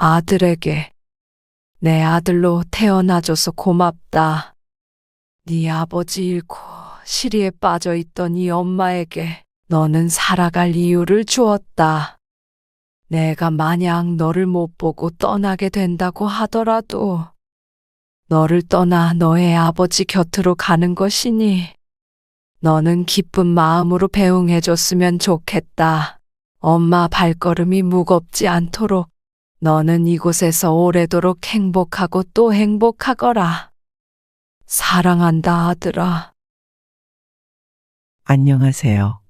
아들에게 내 아들로 태어나줘서 고맙다. 네 아버지 잃고 시리에 빠져 있던 이 엄마에게 너는 살아갈 이유를 주었다. 내가 만약 너를 못 보고 떠나게 된다고 하더라도 너를 떠나 너의 아버지 곁으로 가는 것이니 너는 기쁜 마음으로 배웅해줬으면 좋겠다. 엄마 발걸음이 무겁지 않도록 너는 이곳에서 오래도록 행복하고 또 행복하거라. 사랑한다, 아들아. 안녕하세요.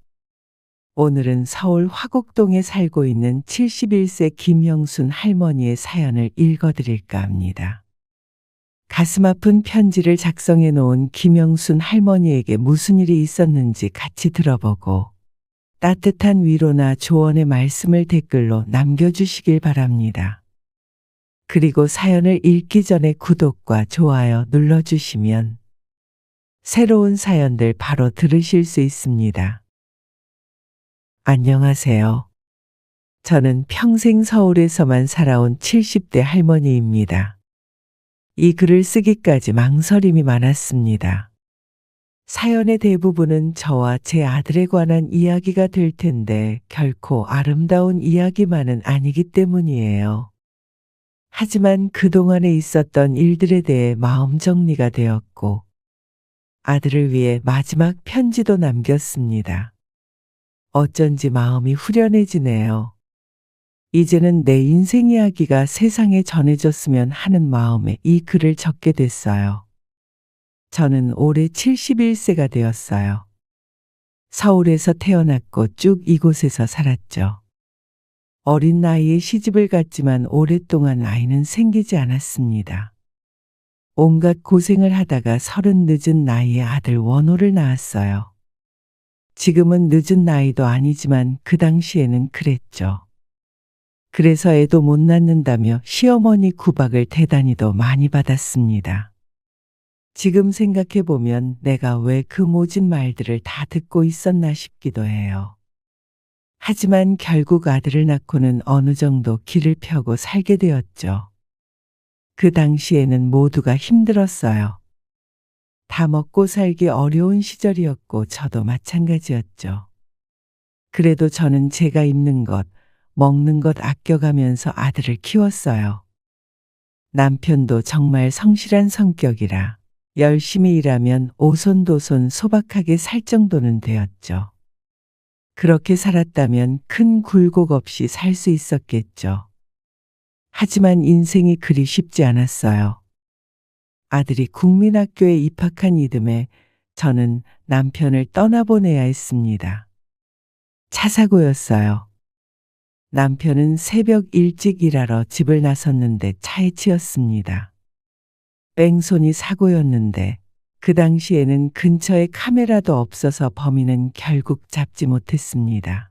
오늘은 서울 화곡동에 살고 있는 71세 김영순 할머니의 사연을 읽어드릴까 합니다. 가슴 아픈 편지를 작성해 놓은 김영순 할머니에게 무슨 일이 있었는지 같이 들어보고 따뜻한 위로나 조언의 말씀을 댓글로 남겨주시길 바랍니다. 그리고 사연을 읽기 전에 구독과 좋아요 눌러주시면 새로운 사연들 바로 들으실 수 있습니다. 안녕하세요. 저는 평생 서울에서만 살아온 70대 할머니입니다. 이 글을 쓰기까지 망설임이 많았습니다. 사연의 대부분은 저와 제 아들에 관한 이야기가 될 텐데 결코 아름다운 이야기만은 아니기 때문이에요. 하지만 그동안에 있었던 일들에 대해 마음 정리가 되었고 아들을 위해 마지막 편지도 남겼습니다. 어쩐지 마음이 후련해지네요. 이제는 내 인생 이야기가 세상에 전해졌으면 하는 마음에 이 글을 적게 됐어요. 저는 올해 71세가 되었어요. 서울에서 태어났고 쭉 이곳에서 살았죠. 어린 나이에 시집을 갔지만 오랫동안 아이는 생기지 않았습니다. 온갖 고생을 하다가 30 늦은 나이에 아들 원호를 낳았어요. 지금은 늦은 나이도 아니지만 그 당시에는 그랬죠. 그래서 애도 못 낳는다며 시어머니 구박을 대단히도 많이 받았습니다. 지금 생각해보면 내가 왜 그 모진 말들을 다 듣고 있었나 싶기도 해요. 하지만 결국 아들을 낳고는 어느 정도 길을 펴고 살게 되었죠. 그 당시에는 모두가 힘들었어요. 다 먹고 살기 어려운 시절이었고 저도 마찬가지였죠. 그래도 저는 제가 입는 것, 먹는 것 아껴가면서 아들을 키웠어요. 남편도 정말 성실한 성격이라 열심히 일하면 오손도손 소박하게 살 정도는 되었죠. 그렇게 살았다면 큰 굴곡 없이 살 수 있었겠죠. 하지만 인생이 그리 쉽지 않았어요. 아들이 국민학교에 입학한 이듬해 저는 남편을 떠나보내야 했습니다. 차 사고였어요. 남편은 새벽 일찍 일하러 집을 나섰는데 차에 치였습니다. 뺑소니 사고였는데 그 당시에는 근처에 카메라도 없어서 범인은 결국 잡지 못했습니다.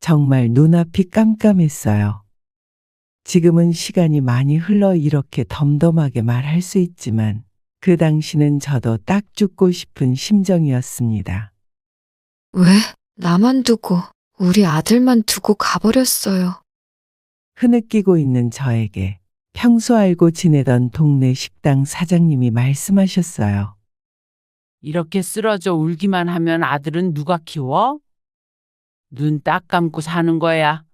정말 눈앞이 깜깜했어요. 지금은 시간이 많이 흘러 이렇게 덤덤하게 말할 수 있지만 그 당시는 저도 딱 죽고 싶은 심정이었습니다. 왜 나만 두고 우리 아들만 두고 가버렸어요? 흐느끼고 있는 저에게 평소 알고 지내던 동네 식당 사장님이 말씀하셨어요. 이렇게 쓰러져 울기만 하면 아들은 누가 키워? 눈 딱 감고 사는 거야.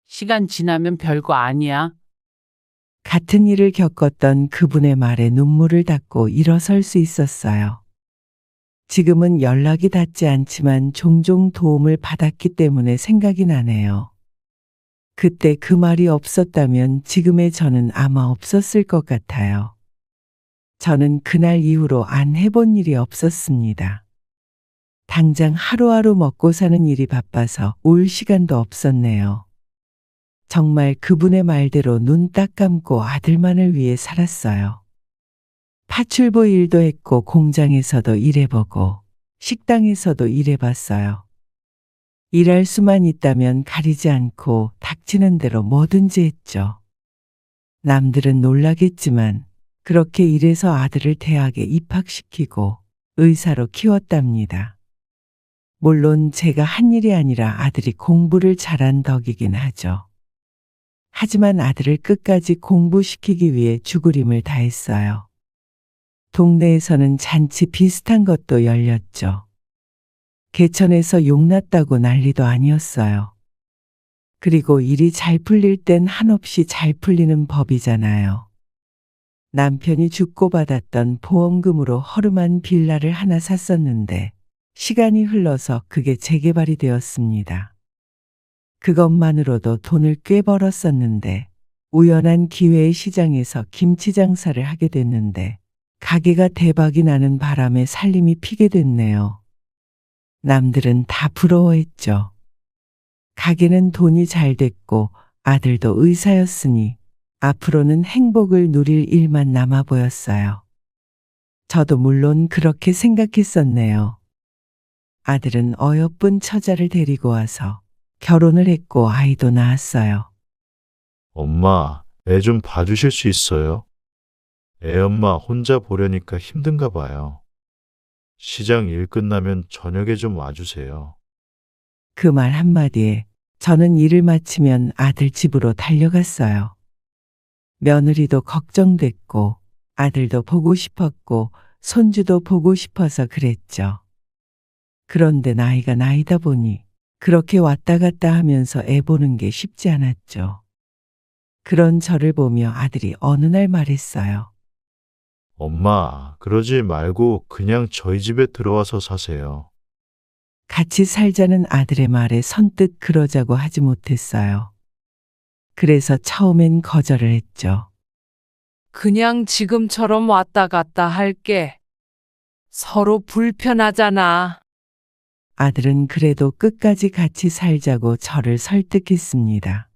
시간 지나면 별거 아니야. 같은 일을 겪었던 그분의 말에 눈물을 닦고 일어설 수 있었어요. 지금은 연락이 닿지 않지만 종종 도움을 받았기 때문에 생각이 나네요. 그때 그 말이 없었다면 지금의 저는 아마 없었을 것 같아요. 저는 그날 이후로 안 해본 일이 없었습니다. 당장 하루하루 먹고 사는 일이 바빠서 올 시간도 없었네요. 정말 그분의 말대로 눈 딱 감고 아들만을 위해 살았어요. 파출부 일도 했고 공장에서도 일해보고 식당에서도 일해봤어요. 일할 수만 있다면 가리지 않고 닥치는 대로 뭐든지 했죠. 남들은 놀라겠지만 그렇게 일해서 아들을 대학에 입학시키고 의사로 키웠답니다. 물론 제가 한 일이 아니라 아들이 공부를 잘한 덕이긴 하죠. 하지만 아들을 끝까지 공부시키기 위해 죽을 힘을 다했어요. 동네에서는 잔치 비슷한 것도 열렸죠. 개천에서 용났다고 난리도 아니었어요. 그리고 일이 잘 풀릴 땐 한없이 잘 풀리는 법이잖아요. 남편이 죽고 받았던 보험금으로 허름한 빌라를 하나 샀었는데 시간이 흘러서 그게 재개발이 되었습니다. 그것만으로도 돈을 꽤 벌었었는데 우연한 기회의 시장에서 김치 장사를 하게 됐는데 가게가 대박이 나는 바람에 살림이 피게 됐네요. 남들은 다 부러워했죠. 가게는 돈이 잘 됐고 아들도 의사였으니 앞으로는 행복을 누릴 일만 남아 보였어요. 저도 물론 그렇게 생각했었네요. 아들은 어여쁜 처자를 데리고 와서 결혼을 했고 아이도 낳았어요. 엄마, 애 좀 봐주실 수 있어요? 애 엄마 혼자 보려니까 힘든가 봐요. 시장 일 끝나면 저녁에 좀 와주세요. 그 말 한마디에 저는 일을 마치면 아들 집으로 달려갔어요. 며느리도 걱정됐고 아들도 보고 싶었고 손주도 보고 싶어서 그랬죠. 그런데 나이가 나이다 보니 그렇게 왔다 갔다 하면서 애 보는 게 쉽지 않았죠. 그런 저를 보며 아들이 어느 날 말했어요. 엄마, 그러지 말고 그냥 저희 집에 들어와서 사세요. 같이 살자는 아들의 말에 선뜻 그러자고 하지 못했어요. 그래서 처음엔 거절을 했죠. 그냥 지금처럼 왔다 갔다 할게. 서로 불편하잖아. 아들은 그래도 끝까지 같이 살자고 저를 설득했습니다.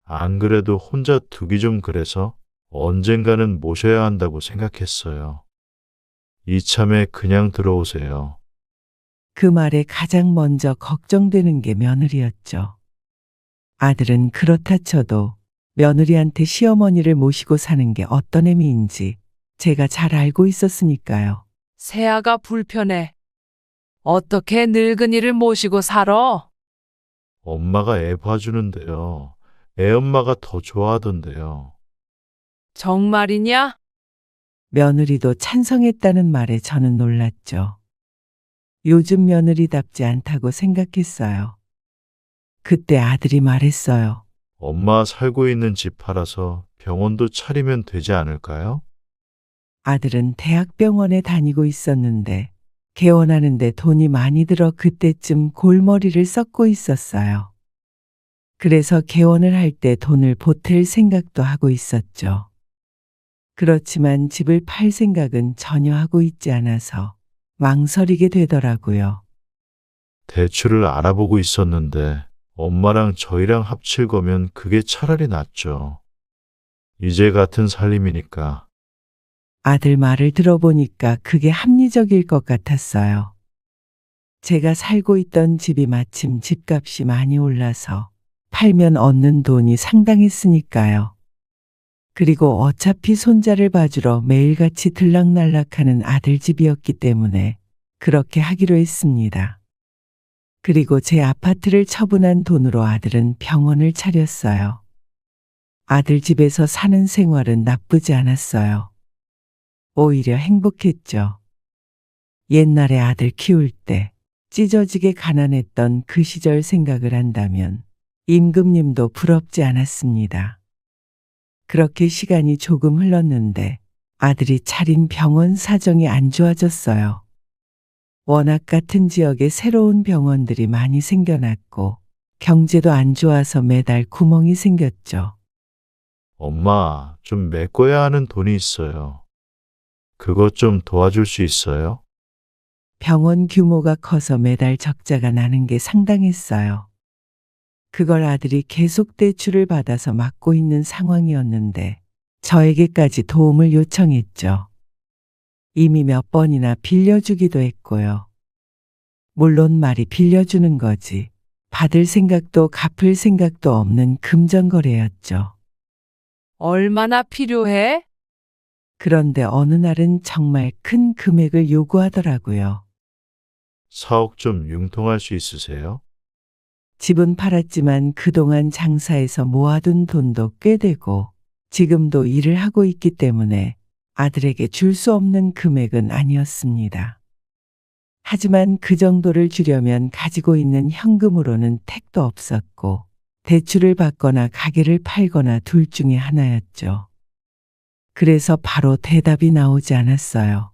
안 그래도 혼자 두기 좀 그래서 언젠가는 모셔야 한다고 생각했어요. 이참에 그냥 들어오세요. 그 말에 가장 먼저 걱정되는 게 며느리였죠. 아들은 그렇다 쳐도 며느리한테 시어머니를 모시고 사는 게 어떤 의미인지 제가 잘 알고 있었으니까요. 세아가 불편해. 어떻게 늙은이를 모시고 살아? 엄마가 애 봐주는데요. 애 엄마가 더 좋아하던데요. 정말이냐? 며느리도 찬성했다는 말에 저는 놀랐죠. 요즘 며느리답지 않다고 생각했어요. 그때 아들이 말했어요. 엄마 살고 있는 집 팔아서 병원도 차리면 되지 않을까요? 아들은 대학병원에 다니고 있었는데 개원하는데 돈이 많이 들어 그때쯤 골머리를 썩고 있었어요. 그래서 개원을 할 때 돈을 보탤 생각도 하고 있었죠. 그렇지만 집을 팔 생각은 전혀 하고 있지 않아서 망설이게 되더라고요. 대출을 알아보고 있었는데 엄마랑 저희랑 합칠 거면 그게 차라리 낫죠. 이제 같은 살림이니까. 아들 말을 들어보니까 그게 합리적일 것 같았어요. 제가 살고 있던 집이 마침 집값이 많이 올라서 팔면 얻는 돈이 상당했으니까요. 그리고 어차피 손자를 봐주러 매일같이 들락날락하는 아들 집이었기 때문에 그렇게 하기로 했습니다. 그리고 제 아파트를 처분한 돈으로 아들은 병원을 차렸어요. 아들 집에서 사는 생활은 나쁘지 않았어요. 오히려 행복했죠. 옛날에 아들 키울 때 찢어지게 가난했던 그 시절 생각을 한다면 임금님도 부럽지 않았습니다. 그렇게 시간이 조금 흘렀는데 아들이 차린 병원 사정이 안 좋아졌어요. 워낙 같은 지역에 새로운 병원들이 많이 생겨났고 경제도 안 좋아서 매달 구멍이 생겼죠. 엄마, 좀 메꿔야 하는 돈이 있어요. 그것 좀 도와줄 수 있어요? 병원 규모가 커서 매달 적자가 나는 게 상당했어요. 그걸 아들이 계속 대출을 받아서 막고 있는 상황이었는데 저에게까지 도움을 요청했죠. 이미 몇 번이나 빌려주기도 했고요. 물론 말이 빌려주는 거지 받을 생각도 갚을 생각도 없는 금전거래였죠. 얼마나 필요해? 그런데 어느 날은 정말 큰 금액을 요구하더라고요. 4억 좀 융통할 수 있으세요? 집은 팔았지만 그동안 장사해서 모아둔 돈도 꽤 되고 지금도 일을 하고 있기 때문에 아들에게 줄 수 없는 금액은 아니었습니다. 하지만 그 정도를 주려면 가지고 있는 현금으로는 택도 없었고 대출을 받거나 가게를 팔거나 둘 중에 하나였죠. 그래서 바로 대답이 나오지 않았어요.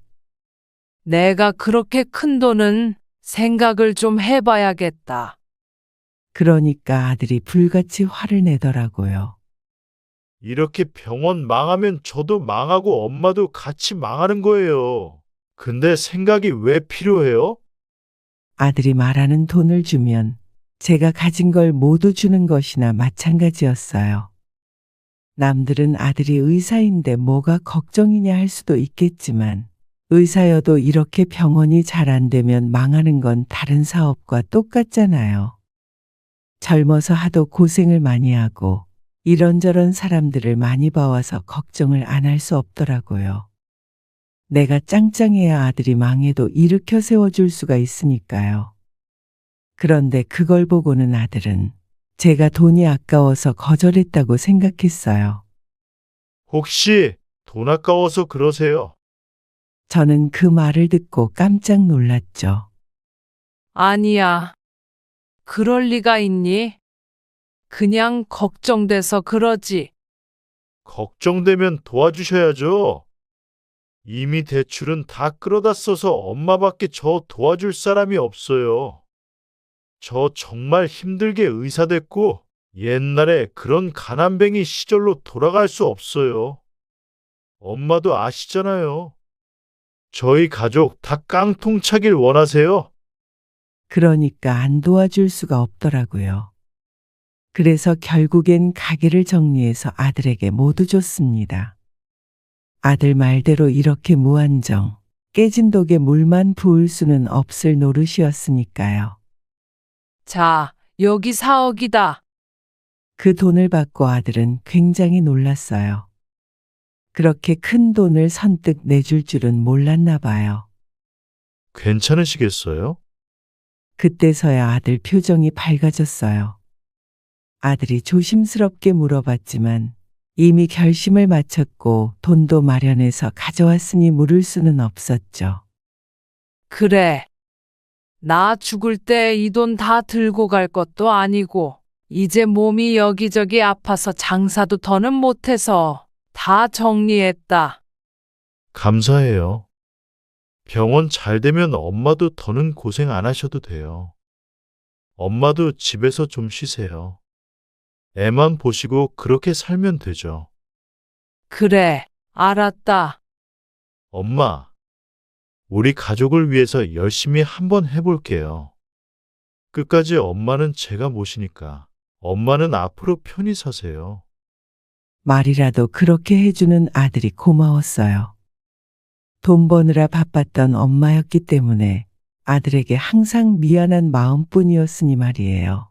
내가 그렇게 큰 돈은 생각을 좀 해봐야겠다. 그러니까 아들이 불같이 화를 내더라고요. 이렇게 병원 망하면 저도 망하고 엄마도 같이 망하는 거예요. 근데 생각이 왜 필요해요? 아들이 말하는 돈을 주면 제가 가진 걸 모두 주는 것이나 마찬가지였어요. 남들은 아들이 의사인데 뭐가 걱정이냐 할 수도 있겠지만 의사여도 이렇게 병원이 잘 안 되면 망하는 건 다른 사업과 똑같잖아요. 젊어서 하도 고생을 많이 하고 이런저런 사람들을 많이 봐와서 걱정을 안 할 수 없더라고요. 내가 짱짱해야 아들이 망해도 일으켜 세워줄 수가 있으니까요. 그런데 그걸 보고는 아들은 제가 돈이 아까워서 거절했다고 생각했어요. 혹시 돈 아까워서 그러세요? 저는 그 말을 듣고 깜짝 놀랐죠. 아니야. 그럴 리가 있니? 그냥 걱정돼서 그러지. 걱정되면 도와주셔야죠. 이미 대출은 다 끌어다 써서 엄마밖에 저 도와줄 사람이 없어요. 저 정말 힘들게 의사 됐고 옛날에 그런 가난뱅이 시절로 돌아갈 수 없어요. 엄마도 아시잖아요. 저희 가족 다 깡통 차길 원하세요? 그러니까 안 도와줄 수가 없더라고요. 그래서 결국엔 가게를 정리해서 아들에게 모두 줬습니다. 아들 말대로 이렇게 무한정 깨진 독에 물만 부을 수는 없을 노릇이었으니까요. 자, 여기 4억이다. 그 돈을 받고 아들은 굉장히 놀랐어요. 그렇게 큰 돈을 선뜻 내줄 줄은 몰랐나 봐요. 괜찮으시겠어요? 그때서야 아들 표정이 밝아졌어요. 아들이 조심스럽게 물어봤지만 이미 결심을 마쳤고 돈도 마련해서 가져왔으니 물을 수는 없었죠. 그래. 나 죽을 때 이 돈 다 들고 갈 것도 아니고, 이제 몸이 여기저기 아파서 장사도 더는 못해서 다 정리했다. 감사해요. 병원 잘 되면 엄마도 더는 고생 안 하셔도 돼요. 엄마도 집에서 좀 쉬세요. 애만 보시고 그렇게 살면 되죠. 그래, 알았다. 엄마, 우리 가족을 위해서 열심히 한번 해볼게요. 끝까지 엄마는 제가 모시니까 엄마는 앞으로 편히 사세요. 말이라도 그렇게 해주는 아들이 고마웠어요. 돈 버느라 바빴던 엄마였기 때문에 아들에게 항상 미안한 마음뿐이었으니 말이에요.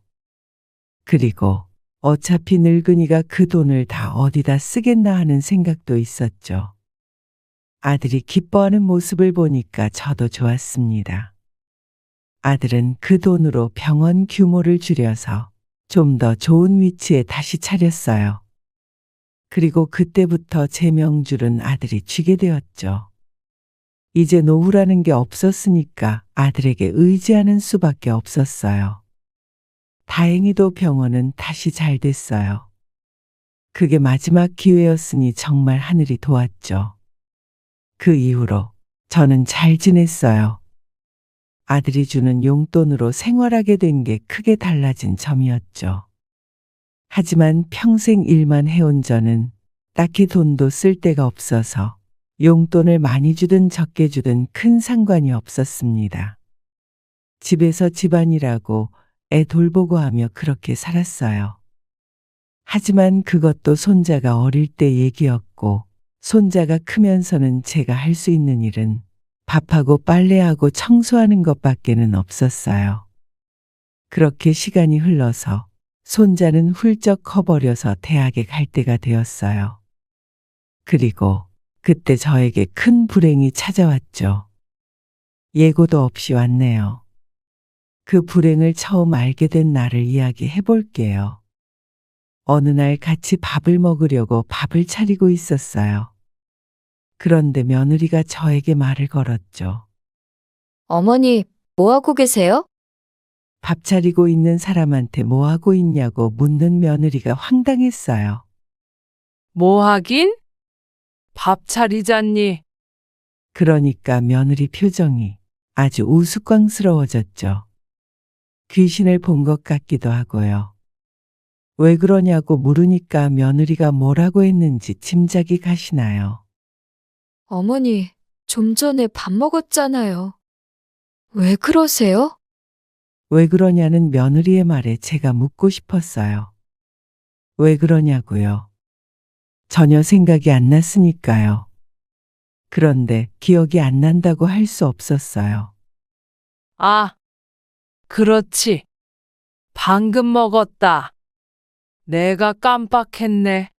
그리고 어차피 늙은이가 그 돈을 다 어디다 쓰겠나 하는 생각도 있었죠. 아들이 기뻐하는 모습을 보니까 저도 좋았습니다. 아들은 그 돈으로 병원 규모를 줄여서 좀 더 좋은 위치에 다시 차렸어요. 그리고 그때부터 제 명줄은 아들이 쥐게 되었죠. 이제 노후라는 게 없었으니까 아들에게 의지하는 수밖에 없었어요. 다행히도 병원은 다시 잘 됐어요. 그게 마지막 기회였으니 정말 하늘이 도왔죠. 그 이후로 저는 잘 지냈어요. 아들이 주는 용돈으로 생활하게 된 게 크게 달라진 점이었죠. 하지만 평생 일만 해온 저는 딱히 돈도 쓸 데가 없어서 용돈을 많이 주든 적게 주든 큰 상관이 없었습니다. 집에서 집안일하고 애 돌보고 하며 그렇게 살았어요. 하지만 그것도 손자가 어릴 때 얘기였고 손자가 크면서는 제가 할 수 있는 일은 밥하고 빨래하고 청소하는 것밖에는 없었어요. 그렇게 시간이 흘러서 손자는 훌쩍 커버려서 대학에 갈 때가 되었어요. 그리고 그때 저에게 큰 불행이 찾아왔죠. 예고도 없이 왔네요. 그 불행을 처음 알게 된 날을 이야기해 볼게요. 어느 날 같이 밥을 먹으려고 밥을 차리고 있었어요. 그런데 며느리가 저에게 말을 걸었죠. 어머니, 뭐 하고 계세요? 밥 차리고 있는 사람한테 뭐 하고 있냐고 묻는 며느리가 황당했어요. 뭐 하긴? 밥 차리잖니. 그러니까 며느리 표정이 아주 우스꽝스러워졌죠. 귀신을 본 것 같기도 하고요. 왜 그러냐고 물으니까 며느리가 뭐라고 했는지 짐작이 가시나요? 어머니, 좀 전에 밥 먹었잖아요. 왜 그러세요? 왜 그러냐는 며느리의 말에 제가 묻고 싶었어요. 왜 그러냐고요? 전혀 생각이 안 났으니까요. 그런데 기억이 안 난다고 할 수 없었어요. 아, 그렇지. 방금 먹었다. 내가 깜빡했네.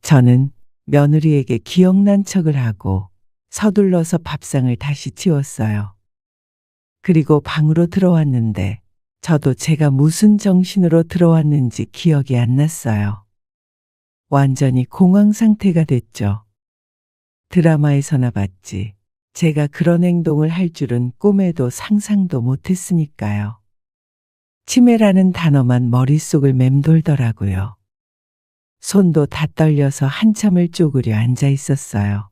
저는 며느리에게 기억난 척을 하고 서둘러서 밥상을 다시 치웠어요. 그리고 방으로 들어왔는데 저도 제가 무슨 정신으로 들어왔는지 기억이 안 났어요. 완전히 공황 상태가 됐죠. 드라마에서나 봤지. 제가 그런 행동을 할 줄은 꿈에도 상상도 못했으니까요. 치매라는 단어만 머릿속을 맴돌더라고요. 손도 다 떨려서 한참을 쪼그려 앉아 있었어요.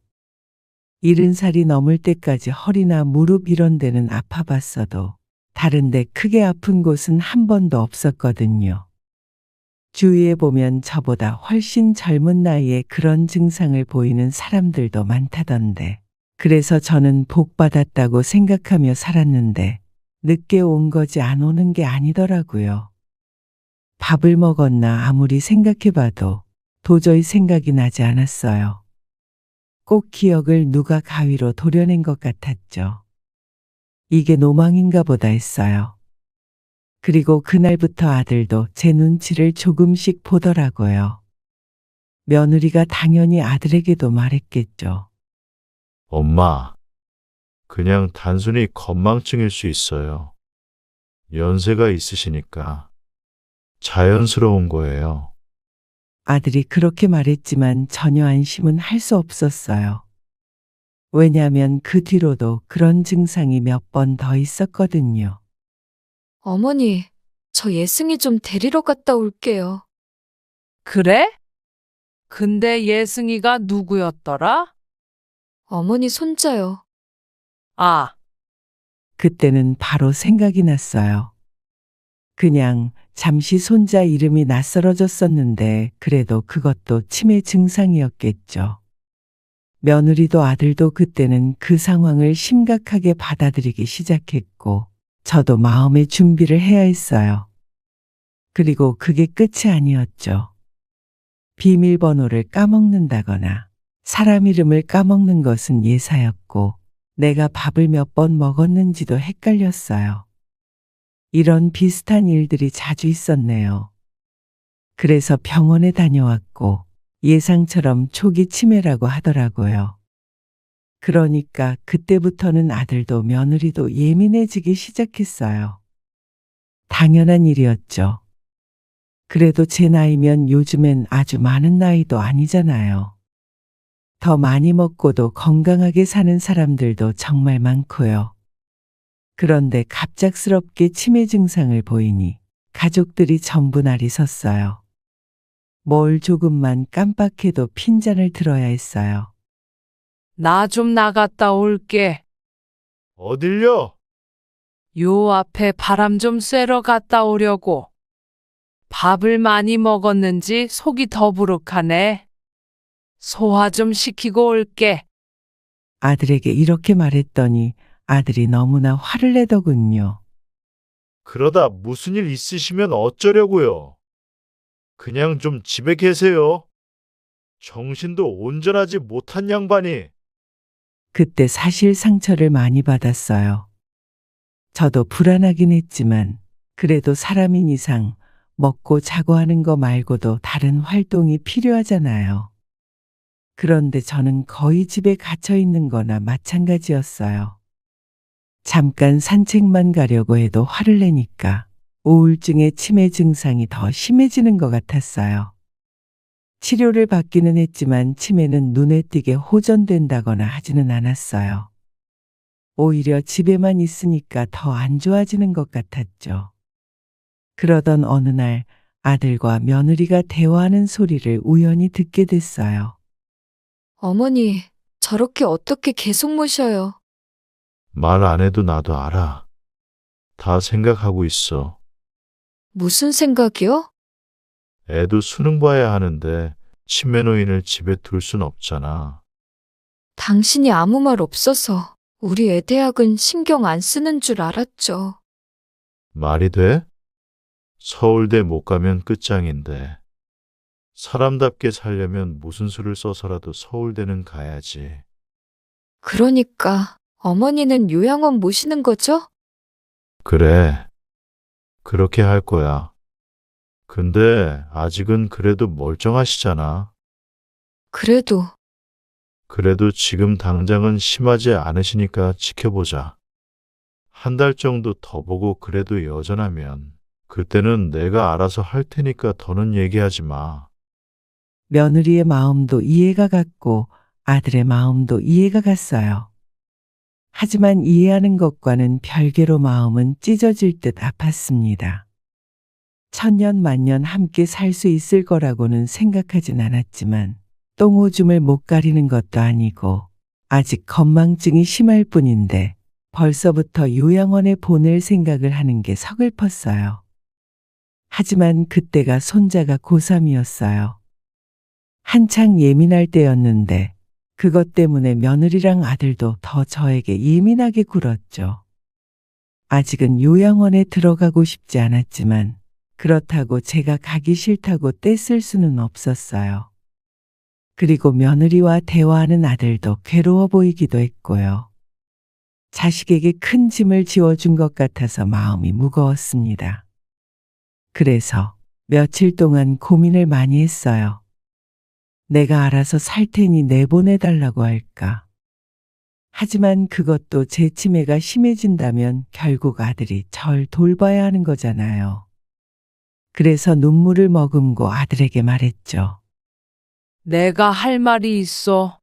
70살이 넘을 때까지 허리나 무릎 이런 데는 아파봤어도 다른데 크게 아픈 곳은 한 번도 없었거든요. 주위에 보면 저보다 훨씬 젊은 나이에 그런 증상을 보이는 사람들도 많다던데, 그래서 저는 복 받았다고 생각하며 살았는데 늦게 온 거지 안 오는 게 아니더라고요. 밥을 먹었나 아무리 생각해봐도 도저히 생각이 나지 않았어요. 꼭 기억을 누가 가위로 도려낸 것 같았죠. 이게 노망인가 보다 했어요. 그리고 그날부터 아들도 제 눈치를 조금씩 보더라고요. 며느리가 당연히 아들에게도 말했겠죠. 엄마, 그냥 단순히 건망증일 수 있어요. 연세가 있으시니까 자연스러운 거예요. 아들이 그렇게 말했지만 전혀 안심은 할 수 없었어요. 왜냐하면 그 뒤로도 그런 증상이 몇 번 더 있었거든요. 어머니, 저 예승이 좀 데리러 갔다 올게요. 그래? 근데 예승이가 누구였더라? 어머니 손자요. 아, 그때는 바로 생각이 났어요. 그냥 잠시 손자 이름이 낯설어졌었는데 그래도 그것도 치매 증상이었겠죠. 며느리도 아들도 그때는 그 상황을 심각하게 받아들이기 시작했고 저도 마음의 준비를 해야 했어요. 그리고 그게 끝이 아니었죠. 비밀번호를 까먹는다거나 사람 이름을 까먹는 것은 예사였고 내가 밥을 몇 번 먹었는지도 헷갈렸어요. 이런 비슷한 일들이 자주 있었네요. 그래서 병원에 다녀왔고 예상처럼 초기 치매라고 하더라고요. 그러니까 그때부터는 아들도 며느리도 예민해지기 시작했어요. 당연한 일이었죠. 그래도 제 나이면 요즘엔 아주 많은 나이도 아니잖아요. 더 많이 먹고도 건강하게 사는 사람들도 정말 많고요. 그런데 갑작스럽게 치매 증상을 보이니 가족들이 전부 날이 섰어요. 뭘 조금만 깜빡해도 핀잔을 들어야 했어요. 나 좀 나갔다 올게. 어딜요? 요 앞에 바람 좀 쐬러 갔다 오려고. 밥을 많이 먹었는지 속이 더부룩하네. 소화 좀 시키고 올게. 아들에게 이렇게 말했더니 아들이 너무나 화를 내더군요. 그러다 무슨 일 있으시면 어쩌려고요? 그냥 좀 집에 계세요. 정신도 온전하지 못한 양반이. 그때 사실 상처를 많이 받았어요. 저도 불안하긴 했지만 그래도 사람인 이상 먹고 자고 하는 거 말고도 다른 활동이 필요하잖아요. 그런데 저는 거의 집에 갇혀 있는 거나 마찬가지였어요. 잠깐 산책만 가려고 해도 화를 내니까 우울증의 치매 증상이 더 심해지는 것 같았어요. 치료를 받기는 했지만 치매는 눈에 띄게 호전된다거나 하지는 않았어요. 오히려 집에만 있으니까 더 안 좋아지는 것 같았죠. 그러던 어느 날 아들과 며느리가 대화하는 소리를 우연히 듣게 됐어요. 어머니, 저렇게 어떻게 계속 모셔요? 말 안 해도 나도 알아. 다 생각하고 있어. 무슨 생각이요? 애도 수능 봐야 하는데 치매 노인을 집에 둘 순 없잖아. 당신이 아무 말 없어서 우리 애 대학은 신경 안 쓰는 줄 알았죠. 말이 돼? 서울대 못 가면 끝장인데. 사람답게 살려면 무슨 수를 써서라도 서울대는 가야지. 그러니까 어머니는 요양원 모시는 거죠? 그래. 그렇게 할 거야. 근데 아직은 그래도 멀쩡하시잖아. 그래도 지금 당장은 심하지 않으시니까 지켜보자. 한 달 정도 더 보고 그래도 여전하면 그때는 내가 알아서 할 테니까 더는 얘기하지 마. 며느리의 마음도 이해가 갔고 아들의 마음도 이해가 갔어요. 하지만 이해하는 것과는 별개로 마음은 찢어질 듯 아팠습니다. 천년만년 함께 살 수 있을 거라고는 생각하진 않았지만 똥오줌을 못 가리는 것도 아니고 아직 건망증이 심할 뿐인데 벌써부터 요양원에 보낼 생각을 하는 게 서글펐어요. 하지만 그때가 손자가 고3이었어요. 한창 예민할 때였는데 그것 때문에 며느리랑 아들도 더 저에게 예민하게 굴었죠. 아직은 요양원에 들어가고 싶지 않았지만 그렇다고 제가 가기 싫다고 떼쓸 수는 없었어요. 그리고 며느리와 대화하는 아들도 괴로워 보이기도 했고요. 자식에게 큰 짐을 지워준 것 같아서 마음이 무거웠습니다. 그래서 며칠 동안 고민을 많이 했어요. 내가 알아서 살 테니 내보내달라고 할까? 하지만 그것도 제 치매가 심해진다면 결국 아들이 절 돌봐야 하는 거잖아요. 그래서 눈물을 머금고 아들에게 말했죠. 내가 할 말이 있어.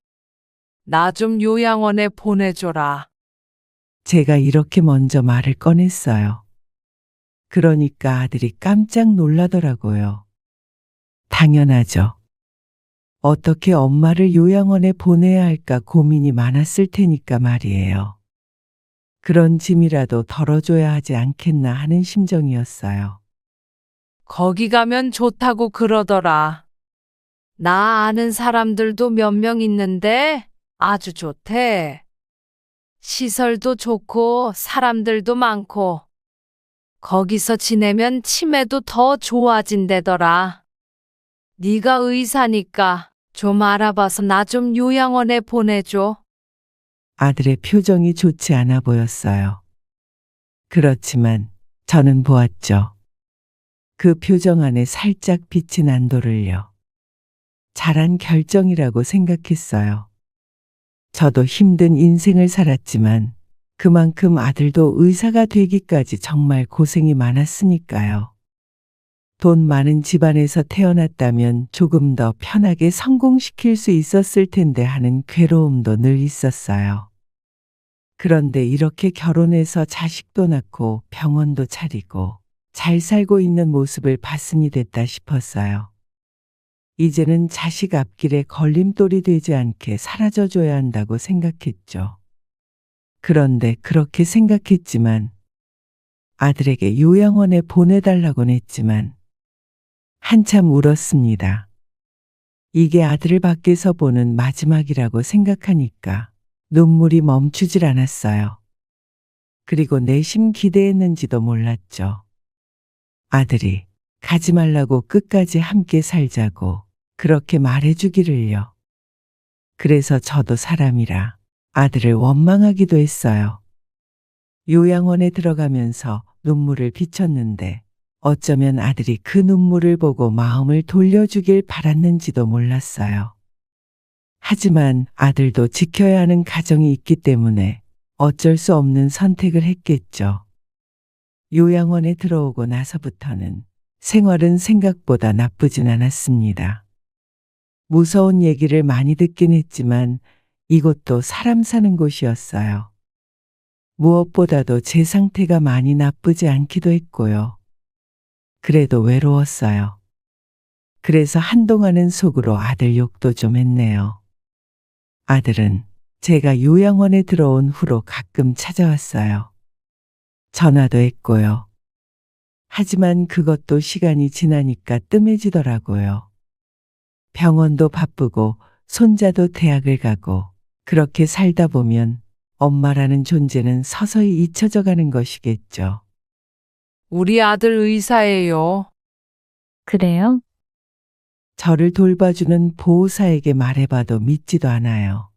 나 좀 요양원에 보내줘라. 제가 이렇게 먼저 말을 꺼냈어요. 그러니까 아들이 깜짝 놀라더라고요. 당연하죠. 어떻게 엄마를 요양원에 보내야 할까 고민이 많았을 테니까 말이에요. 그런 짐이라도 덜어줘야 하지 않겠나 하는 심정이었어요. 거기 가면 좋다고 그러더라. 나 아는 사람들도 몇 명 있는데 아주 좋대. 시설도 좋고 사람들도 많고 거기서 지내면 치매도 더 좋아진대더라. 네가 의사니까 좀 알아봐서 나 좀 요양원에 보내줘. 아들의 표정이 좋지 않아 보였어요. 그렇지만 저는 보았죠. 그 표정 안에 살짝 빛이 난도를요. 잘한 결정이라고 생각했어요. 저도 힘든 인생을 살았지만 그만큼 아들도 의사가 되기까지 정말 고생이 많았으니까요. 돈 많은 집안에서 태어났다면 조금 더 편하게 성공시킬 수 있었을 텐데 하는 괴로움도 늘 있었어요. 그런데 이렇게 결혼해서 자식도 낳고 병원도 차리고 잘 살고 있는 모습을 봤으니 됐다 싶었어요. 이제는 자식 앞길에 걸림돌이 되지 않게 사라져줘야 한다고 생각했죠. 그런데 그렇게 생각했지만 아들에게 요양원에 보내달라고는 했지만 한참 울었습니다. 이게 아들을 밖에서 보는 마지막이라고 생각하니까 눈물이 멈추질 않았어요. 그리고 내심 기대했는지도 몰랐죠. 아들이 가지 말라고 끝까지 함께 살자고 그렇게 말해주기를요. 그래서 저도 사람이라 아들을 원망하기도 했어요. 요양원에 들어가면서 눈물을 비쳤는데 어쩌면 아들이 그 눈물을 보고 마음을 돌려주길 바랐는지도 몰랐어요. 하지만 아들도 지켜야 하는 가정이 있기 때문에 어쩔 수 없는 선택을 했겠죠. 요양원에 들어오고 나서부터는 생활은 생각보다 나쁘진 않았습니다. 무서운 얘기를 많이 듣긴 했지만 이곳도 사람 사는 곳이었어요. 무엇보다도 제 상태가 많이 나쁘지 않기도 했고요. 그래도 외로웠어요. 그래서 한동안은 속으로 아들 욕도 좀 했네요. 아들은 제가 요양원에 들어온 후로 가끔 찾아왔어요. 전화도 했고요. 하지만 그것도 시간이 지나니까 뜸해지더라고요. 병원도 바쁘고 손자도 대학을 가고 그렇게 살다 보면 엄마라는 존재는 서서히 잊혀져 가는 것이겠죠. 우리 아들 의사예요. 그래요? 저를 돌봐주는 보호사에게 말해봐도 믿지도 않아요.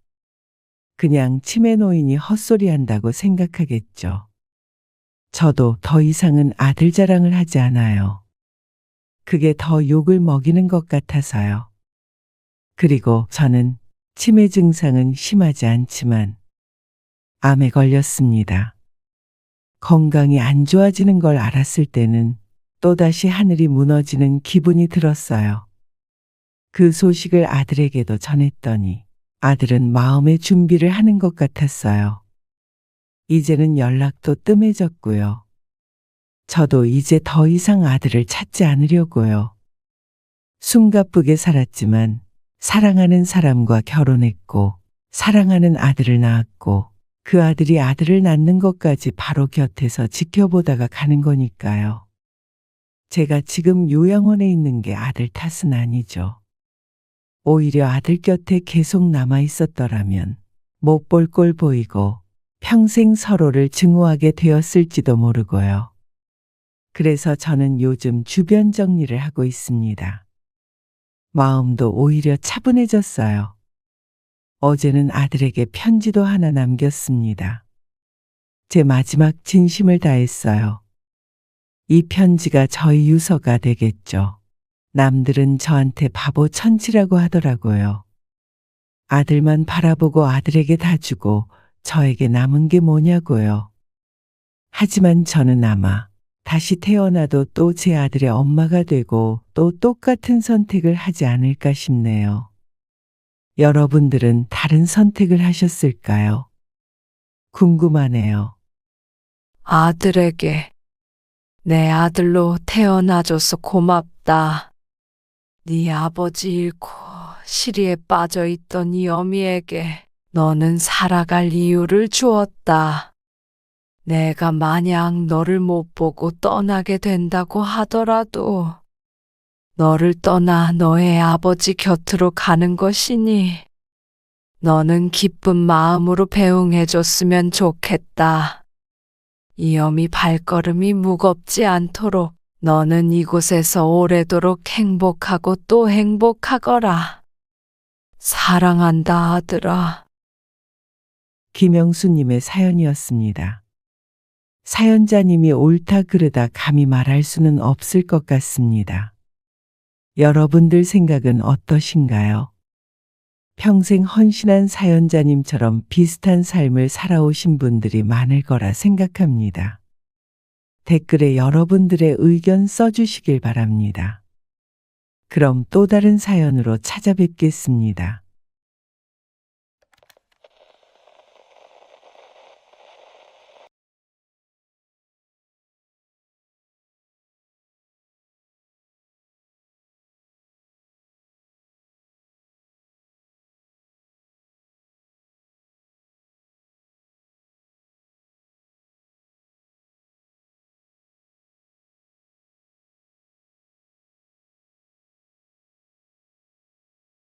그냥 치매 노인이 헛소리한다고 생각하겠죠. 저도 더 이상은 아들 자랑을 하지 않아요. 그게 더 욕을 먹이는 것 같아서요. 그리고 저는 치매 증상은 심하지 않지만 암에 걸렸습니다. 건강이 안 좋아지는 걸 알았을 때는 또다시 하늘이 무너지는 기분이 들었어요. 그 소식을 아들에게도 전했더니 아들은 마음의 준비를 하는 것 같았어요. 이제는 연락도 뜸해졌고요. 저도 이제 더 이상 아들을 찾지 않으려고요. 숨가쁘게 살았지만 사랑하는 사람과 결혼했고 사랑하는 아들을 낳았고 그 아들이 아들을 낳는 것까지 바로 곁에서 지켜보다가 가는 거니까요. 제가 지금 요양원에 있는 게 아들 탓은 아니죠. 오히려 아들 곁에 계속 남아 있었더라면 못 볼 꼴 보이고 평생 서로를 증오하게 되었을지도 모르고요. 그래서 저는 요즘 주변 정리를 하고 있습니다. 마음도 오히려 차분해졌어요. 어제는 아들에게 편지도 하나 남겼습니다. 제 마지막 진심을 다했어요. 이 편지가 저희 유서가 되겠죠. 남들은 저한테 바보 천치라고 하더라고요. 아들만 바라보고 아들에게 다 주고 저에게 남은 게 뭐냐고요. 하지만 저는 아마 다시 태어나도 또 제 아들의 엄마가 되고 또 똑같은 선택을 하지 않을까 싶네요. 여러분들은 다른 선택을 하셨을까요? 궁금하네요. 아들에게 내 아들로 태어나줘서 고맙다. 네 아버지 잃고 시리에 빠져 있던 이 어미에게 너는 살아갈 이유를 주었다. 내가 만약 너를 못 보고 떠나게 된다고 하더라도 너를 떠나 너의 아버지 곁으로 가는 것이니 너는 기쁜 마음으로 배웅해줬으면 좋겠다. 이 어미 발걸음이 무겁지 않도록 너는 이곳에서 오래도록 행복하고 또 행복하거라. 사랑한다, 아들아. 김영수님의 사연이었습니다. 사연자님이 옳다 그르다 감히 말할 수는 없을 것 같습니다. 여러분들 생각은 어떠신가요? 평생 헌신한 사연자님처럼 비슷한 삶을 살아오신 분들이 많을 거라 생각합니다. 댓글에 여러분들의 의견 써주시길 바랍니다. 그럼 또 다른 사연으로 찾아뵙겠습니다.